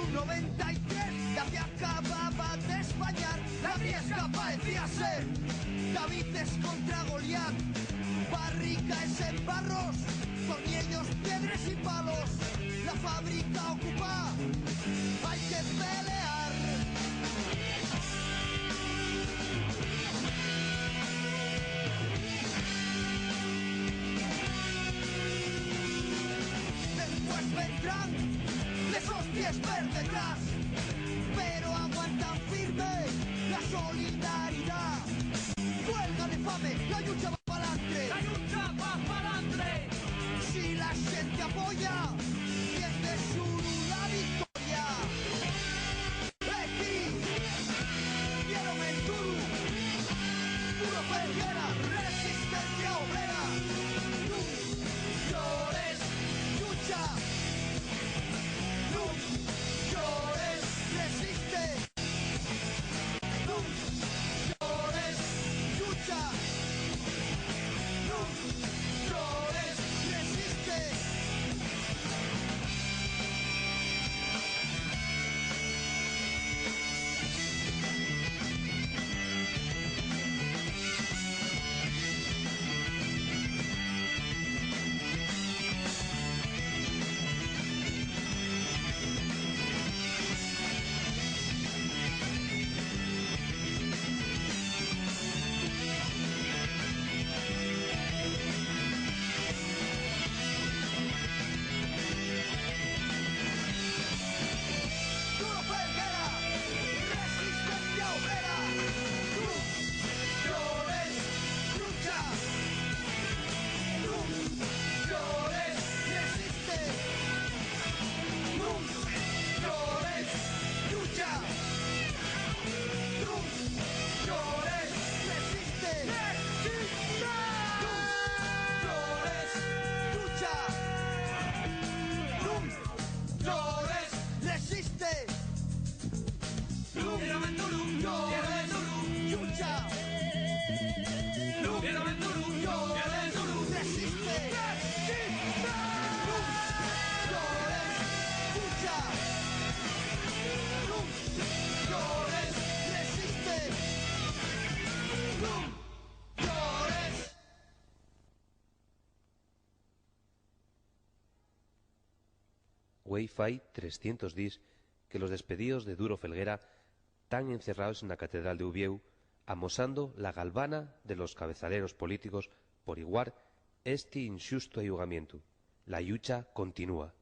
un 93 ya te acababa de españar. La Briesca parecía ser Davides contra Goliat. Barricaes en barros, tornillos, piedras y palos. La fábrica ocupa, hay que pelear. Después vendrán esos pies por detrás, pero aguantan firme la solidaridad. Huelga de fame, la lucha va pa'lante. La lucha va pa'lante. Si la gente apoya, tiende su la victoria. Aquí, dieron el duro Felguera, resistencia obrera. Tú llores, lucha. Tú llores, resiste. Tú llores, lucha. Tú llores, resiste. Duro Felguera, resistencia obrera. Tú llores, lucha. Tú llores, resiste. Tú llores, lucha. Tú llores, resiste. Tú llores, resiste. Tú llores, lucha. Güei fai 300 días que los despedidos de Duro Felguera están encerrados en la catedral de Ubieu, amosando la galvana de los cabezaleros políticos por igual este injusto ayugamiento. La lucha continúa.